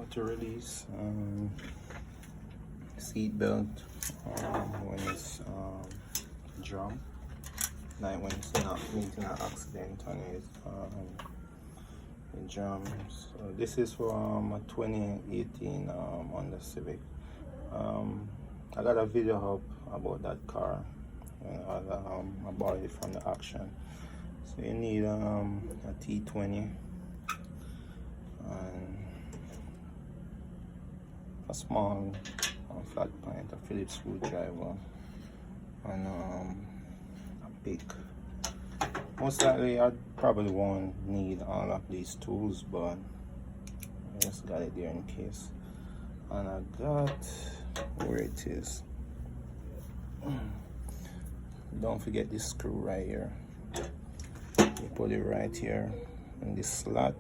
how to release seat belt when it's jump, like when it's not meeting an accident on it, it jumps. So this is from a 2018 Honda Civic. I got a video up about that car when I bought it from the auction. So you need a T20 and a small flat point, a Phillips screwdriver, and a pick. Most likely I probably won't need all of these tools, but I just got it there in case. And I got where it is. Don't forget this screw right here. You put it right here in this slot.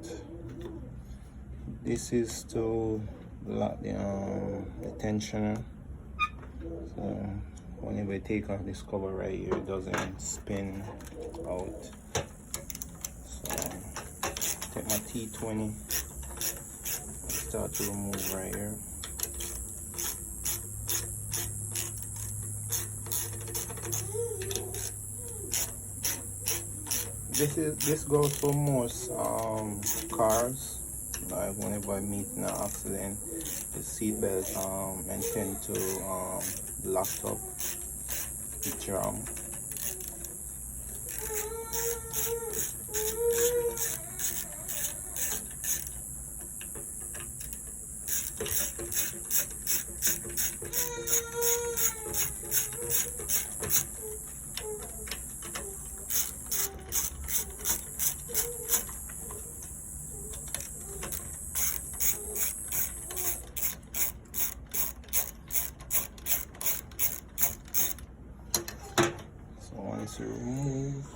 This is to lock the tensioner. So whenever you take off this cover right here, it doesn't spin out. So take my T20, start to remove right here. This goes for most cars. Like whenever I meet in an accident, the seatbelt intend to lock up the drum. Once you remove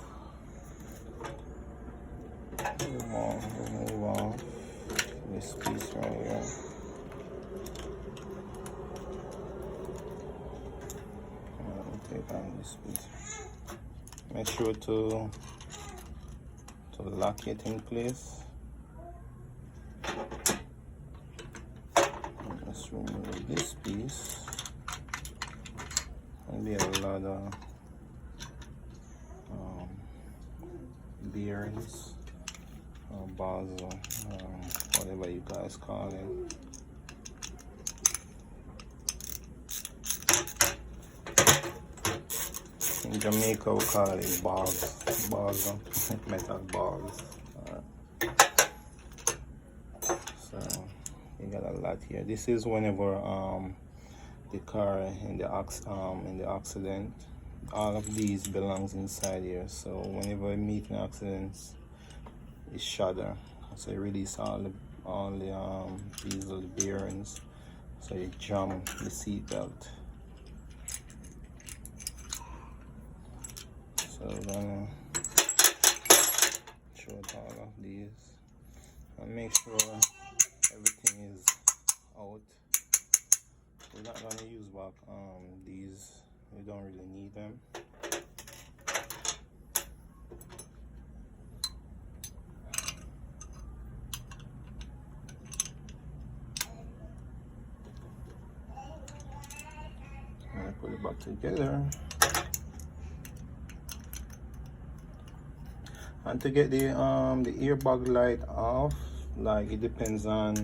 off this piece right here. Take out this piece. Make sure to lock it in place. Let's remove this piece. There'll be a lot of bearings or bars, whatever you guys call it. In Jamaica we call it balls, metal balls. So you got a lot here. This is whenever the car in the accident. All of these belongs inside here, so whenever I meet an accident, it shatter. So you release all the these little bearings, so you jam the seat belt. So I'm gonna short all of these and make sure everything is out. We're not gonna use back these. We don't really need them. And I put it back together. And to get the airbag light off, like it depends on,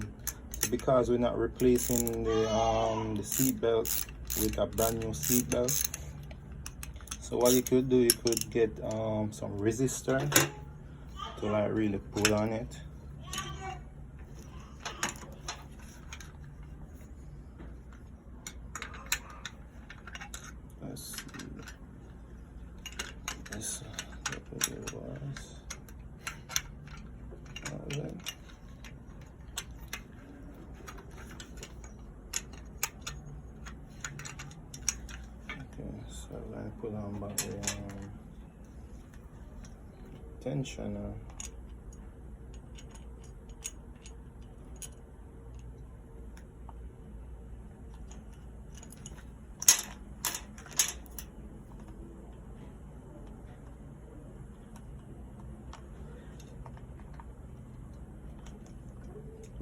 because we're not replacing the seat belt with a brand new seat belt. So what you could do, you could get some resistor to like really pull on it. Let's see. This what it was. Alright. So I'm going to put on back the tensioner.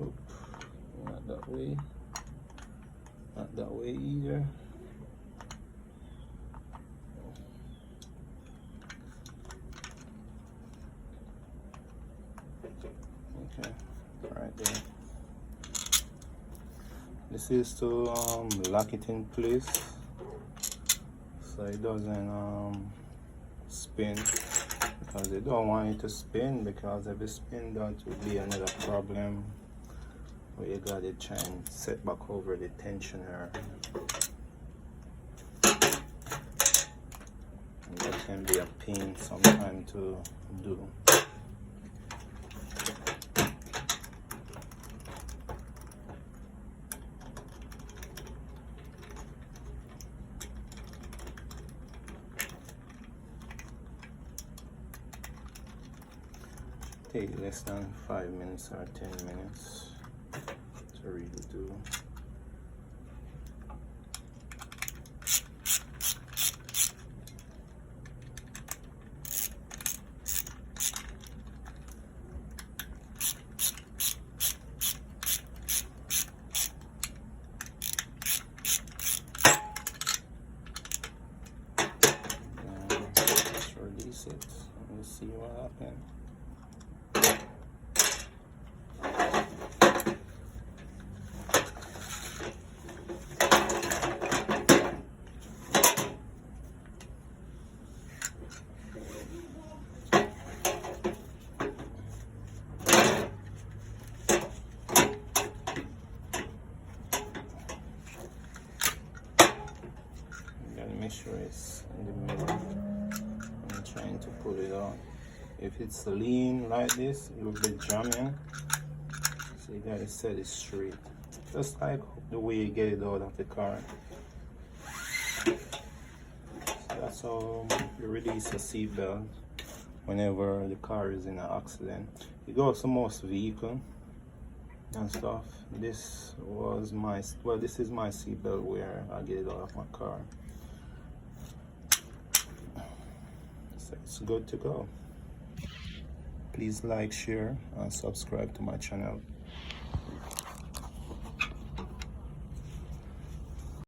Oop, not that that way, not that way either. Okay, right there. This is to lock it in place so it doesn't spin, because they don't want it to spin, because if it spin, that would be another problem where you gotta try and set back over the tensioner, and that can be a pain sometime to do. Take less than 5 minutes or 10 minutes to really do. Just release it and see what happens. Make sure it's in the middle. I'm trying to pull it out. If it's lean like this, it will be jamming. So you gotta set it straight, just like the way you get it out of the car. So that's how you release a seatbelt whenever the car is in an accident. It goes to most vehicles and stuff. This was my, well, this is my seatbelt where I get it out of my car. It's good to go. Please like, share, and subscribe to my channel.